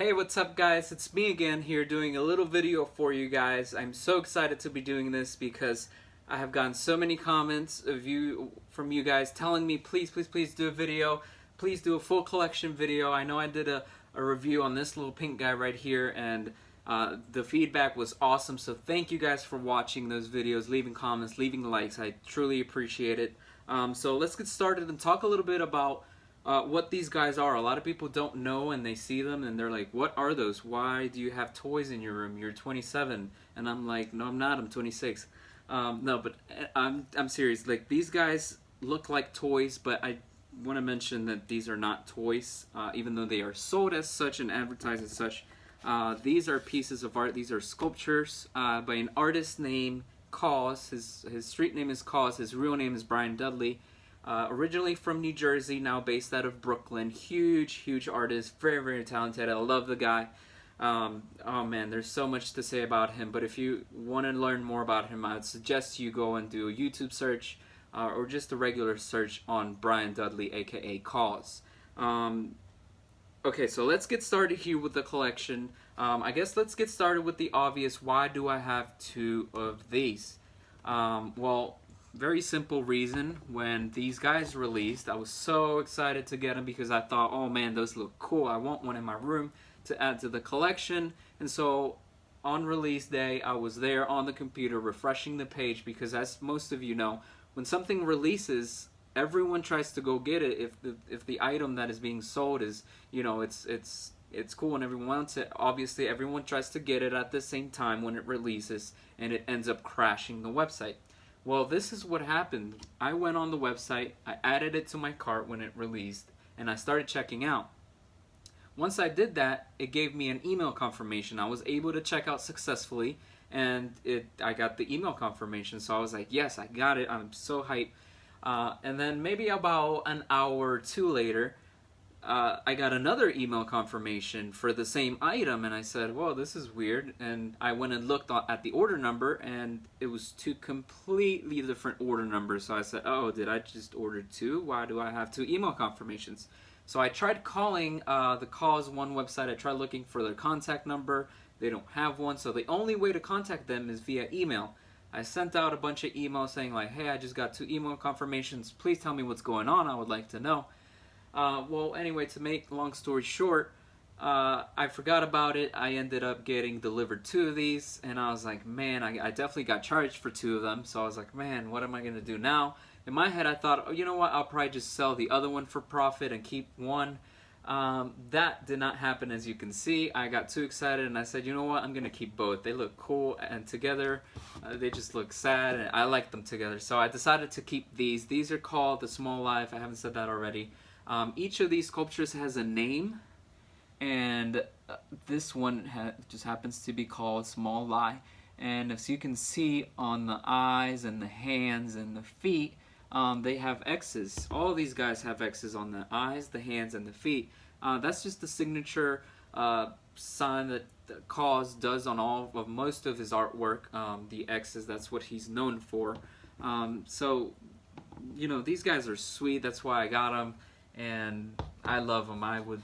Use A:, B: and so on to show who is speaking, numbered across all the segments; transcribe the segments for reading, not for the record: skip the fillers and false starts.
A: Hey, what's up guys? It's me again here doing a little video for you guys. I'm so excited to be doing this because I have gotten so many comments from you guys telling me please do a video. Please do a full collection video. I know I did a review on this little pink guy right here, and the feedback was awesome. So thank you guys for watching those videos, leaving comments, leaving likes. I truly appreciate it. So let's get started and talk a little bit about what these guys are. A lot of people don't know, and they see them and they're like, what are those? Why do you have toys in your room? You're 27. And I'm like, no, I'm not. I'm 26. No, but I'm serious. Like, these guys look like toys, but I want to mention that these are not toys, even though they are sold as such and advertised as such. These are pieces of art. These are sculptures by an artist named Kaws. His street name is Kaws. His real name is Brian Dudley. Originally from New Jersey, now based out of Brooklyn. Huge artist, very talented. I love the guy. Oh man, there's so much to say about him, but if you want to learn more about him, I would suggest you go and do a YouTube search or just a regular search on Brian Dudley, aka Kaws. Okay, so let's get started here with the collection. I guess let's get started with the obvious. Why do I have two of these? Well, very simple reason. When these guys released, I was so excited to get them because I thought, oh man, those look cool. I want one in my room to add to the collection. And so on release day, I was there on the computer refreshing the page because, as most of you know, when something releases, everyone tries to go get it if the item that is being sold is, you know, it's cool and everyone wants it. Obviously, everyone tries to get it at the same time when it releases, and it ends up crashing the website. Well, this is what happened. I went on the website, I added it to my cart when it released, and I started checking out. Once I did that, it gave me an email confirmation. I was able to check out successfully, and I got the email confirmation. So I was like, yes, I got it. I'm so hyped. And then maybe about an hour or two later, I got another email confirmation for the same item, and I said, well, this is weird. And I went and looked at the order number, and it was two completely different order numbers. So I said, oh, did I just order two? Why do I have two email confirmations? So I tried calling the Kaws One website. I tried looking for their contact number. They don't have one, so the only way to contact them is via email. I sent out a bunch of emails saying like, hey, I just got two email confirmations. Please tell me what's going on. I would like to know. Well, anyway, to make long story short, I forgot about it. I ended up getting delivered two of these, and I was like, man, I definitely got charged for two of them. So I was like, man, what am I going to do now? In my head, I thought, oh, you know what? I'll probably just sell the other one for profit and keep one. That did not happen, as you can see. I got too excited, and I said, you know what? I'm going to keep both. They look cool, and together, they just look sad, and I like them together. So I decided to keep these. These are called the Small Life. I haven't said that already. Each of these sculptures has a name, and this one just happens to be called Small Lie. And as you can see on the eyes and the hands and the feet, they have X's. All these guys have X's on the eyes, the hands, and the feet. That's just the signature sign that Kaws does on most of his artwork. The X's, that's what he's known for. So, you know, these guys are sweet. That's why I got them. And I love them. I would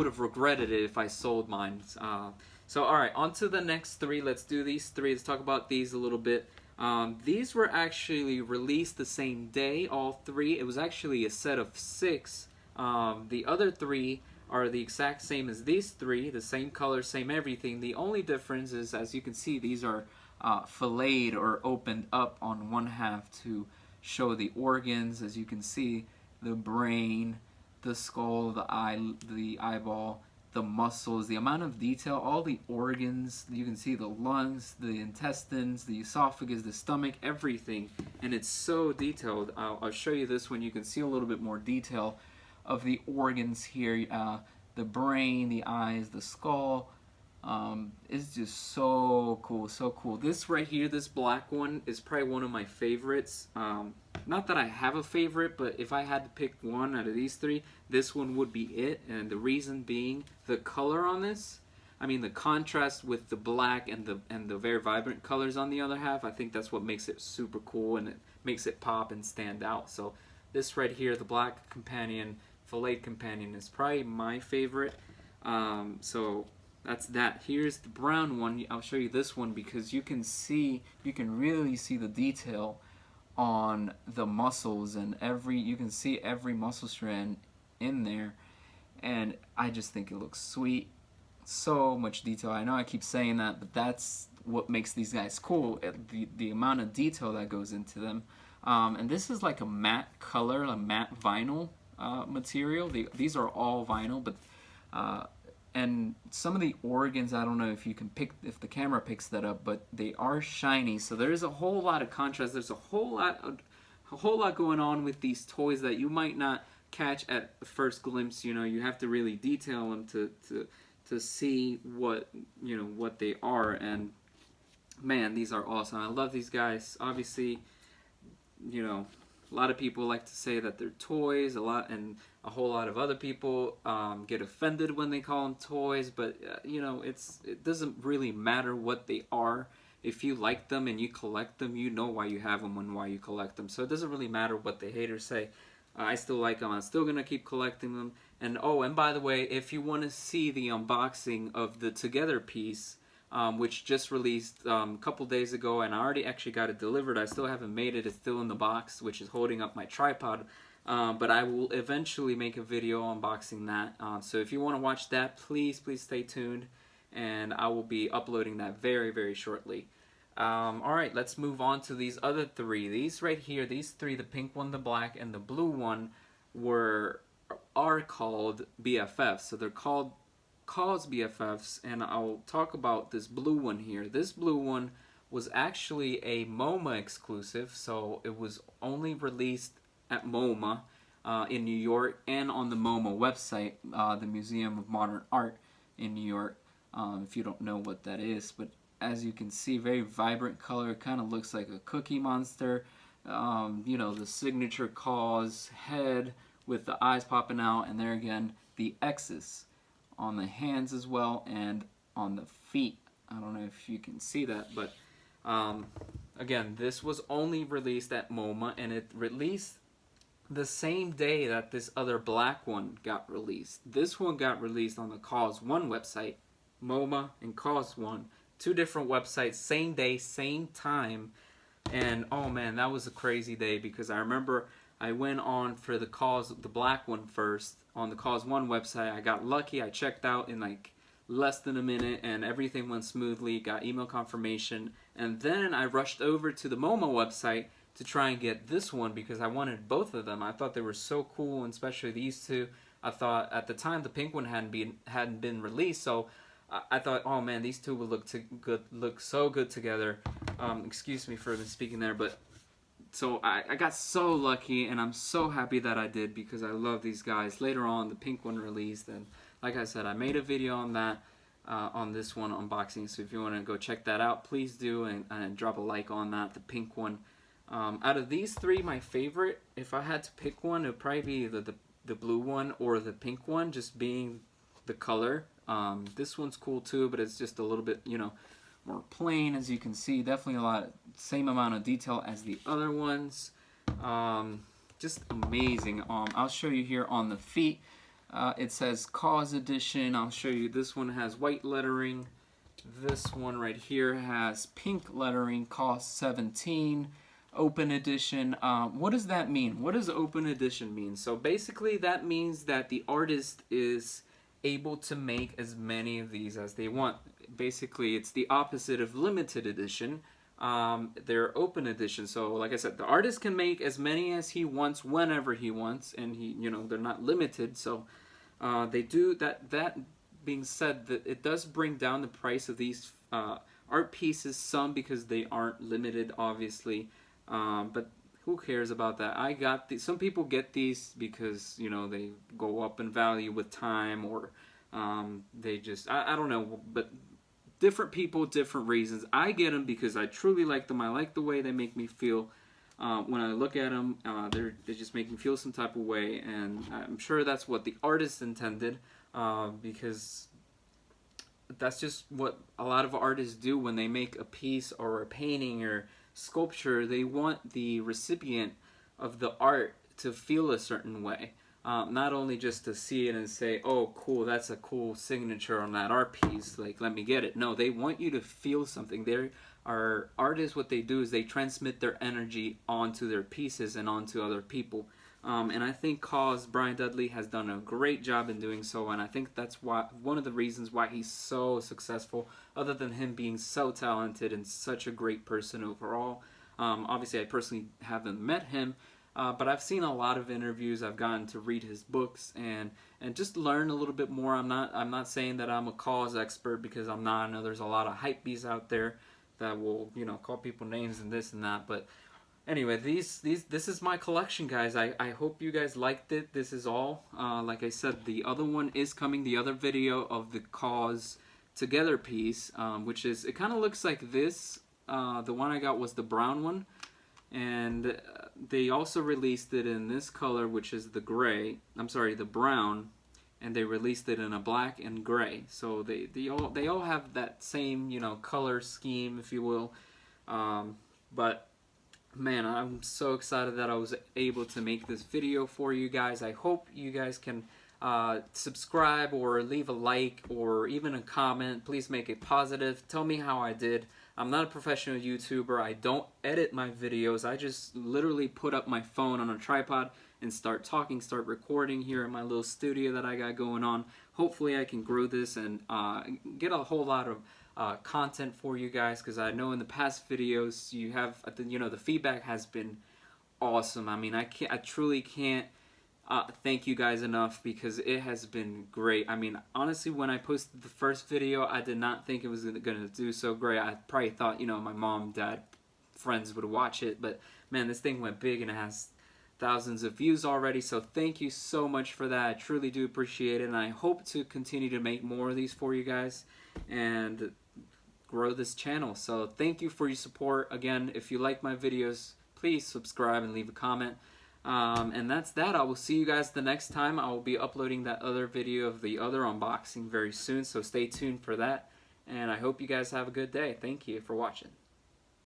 A: have regretted it if I sold mine. So all right, on to the next three. Let's do these three. Let's talk about these a little bit. These were actually released the same day, all three. It was actually a set of 6. The other 3 are the exact same as these 3, the same color, same everything. The only difference is, as you can see, these are filleted or opened up on one half to show the organs. As you can see, the brain, the skull, the eye, the eyeball, the muscles, the amount of detail, all the organs. You can see the lungs, the intestines, the esophagus, the stomach, everything. And it's so detailed. I'll show you this one. You can see a little bit more detail of the organs here. The brain, the eyes, the skull. It's just so cool, so cool. This right here, this black one, is probably one of my favorites. Not that I have a favorite, but if I had to pick one out of these 3, this one would be it. And the reason being the color on this. I mean, the contrast with the black and the very vibrant colors on the other half. I think that's what makes it super cool, and it makes it pop and stand out. So this right here, the black companion, filleted companion, is probably my favorite. So that's that. Here's the brown one. I'll show you this one because you can really see the detail on the muscles, and you can see every muscle strand in there, and I just think it looks sweet. So much detail. I know I keep saying that, but that's what makes these guys cool, the amount of detail that goes into them. And this is like a matte color, a matte vinyl material. These are all vinyl, but and some of the organs, I don't know if you can if the camera picks that up, but they are shiny, so there's a whole lot of contrast. There's a whole lot going on with these toys that you might not catch at the first glimpse. You know, you have to really detail them to see what they are. And man, these are awesome. I love these guys. Obviously, a lot of people like to say that they're toys, and a whole lot of other people get offended when they call them toys, but it doesn't really matter what they are. If you like them and you collect them, you know why you have them and why you collect them. So it doesn't really matter what the haters say. I still like them. I'm still going to keep collecting them. And and by the way, if you want to see the unboxing of the Together piece, which just released a couple days ago, and I already actually got it delivered. I still haven't made it. It's still in the box, which is holding up my tripod. But I will eventually make a video unboxing that. So if you want to watch that, please stay tuned, and I will be uploading that very, very shortly. Alright, let's move on to these other three. These right here, these three, the pink one, the black, and the blue one, are called BFFs. So they're called Kaws BFFs, and I'll talk about this blue one here. This blue one was actually a MoMA exclusive, so it was only released at MoMA in New York, and on the MoMA website, the Museum of Modern Art in New York, if you don't know what that is. But as you can see, very vibrant color. It kind of looks like a Cookie Monster. The signature Kaws head with the eyes popping out, and there again, the X's on the hands as well, and on the feet. I don't know if you can see that, but again, this was only released at MoMA, and it released the same day that this other black one got released. This one got released on the Kaws 1 website, MoMA and Kaws 1, two different websites, same day, same time. And oh man, that was a crazy day, because I remember I went on for the black one first on the Kaws 1 website. I got lucky. I checked out in like less than a minute, and everything went smoothly. Got email confirmation, and then I rushed over to the MoMA website to try and get this one because I wanted both of them. I thought they were so cool, and especially these two. I thought at the time the pink one hadn't been released, so I thought, oh man, these two would look so good together. Excuse me for speaking there, but. So I got so lucky, and I'm so happy that I did, because I love these guys. Later on, the pink one released, and like I said, I made a video on that, on this one unboxing. So if you want to go check that out, please do, and drop a like on that, the pink one. Out of these three, my favorite, if I had to pick one, it would probably be the blue one or the pink one, just being the color. This one's cool too, but it's just a little bit, more plain, as you can see. Definitely same amount of detail as the other ones. Just amazing. I'll show you here on the feet. It says Kaws Edition. I'll show you, this one has white lettering. This one right here has pink lettering, cost 17. Open Edition. What does that mean? What does Open Edition mean? So basically that means that the artist is able to make as many of these as they want. Basically, it's the opposite of limited edition. They're open edition. So like I said, the artist can make as many as he wants whenever he wants, and they're not limited. So they do that. That being said, that it does bring down the price of these art pieces some, because they aren't limited, obviously. But who cares about that? I got these. Some people get these because they go up in value with time, or they just I don't know, but different people, different reasons. I get them because I truly like them. I like the way they make me feel when I look at them. They just make me feel some type of way, and I'm sure that's what the artist intended, because that's just what a lot of artists do when they make a piece or a painting or sculpture. They want the recipient of the art to feel a certain way. not only just to see it and say, oh cool, that's a cool signature on that art piece, like let me get it. No, they want you to feel something. They are artists. What they do is they transmit their energy onto their pieces and onto other people. And I think Kaws, Brian Dudley, has done a great job in doing so, and I think that's why one of the reasons why he's so successful, other than him being so talented and such a great person overall. Obviously, I personally haven't met him, but I've seen a lot of interviews. I've gotten to read his books and just learn a little bit more. I'm not saying that I'm a Kaws expert, because I'm not. I know there's a lot of hypebees out there that will, you know, call people names and this and that, but anyway, this is my collection, guys. I hope you guys liked it. This is all. Like I said, the other one is coming. The other video of the Kaws Together piece, which is, it kind of looks like this. The one I got was the brown one, and they also released it in this color, which is the gray. I'm sorry, the brown, and they released it in a black and gray. So they all have that same, you know, color scheme, if you will. But man, I'm so excited that I was able to make this video for you guys. I hope you guys can subscribe or leave a like or even a comment. Please make it positive. Tell me how I did. I'm not a professional YouTuber. I don't edit my videos. I just literally put up my phone on a tripod and start talking, start recording here in my little studio that I got going on. Hopefully I can grow this and get a whole lot of content for you guys, because I know in the past videos you have, you know, the feedback has been awesome. I mean, I truly can't thank you guys enough, because it has been great. I mean, honestly, when I posted the first video, I did not think it was gonna do so great. I probably thought, you know, my mom, dad, friends would watch it, but man, this thing went big and it has thousands of views already. So thank you so much for that. I truly do appreciate it, and I hope to continue to make more of these for you guys and grow this channel. So thank you for your support. Again, if you like my videos, please subscribe and leave a comment. And that's that. I will see you guys the next time. I will be uploading that other video of the other unboxing very soon, so stay tuned for that. And I hope you guys have a good day. Thank you for watching.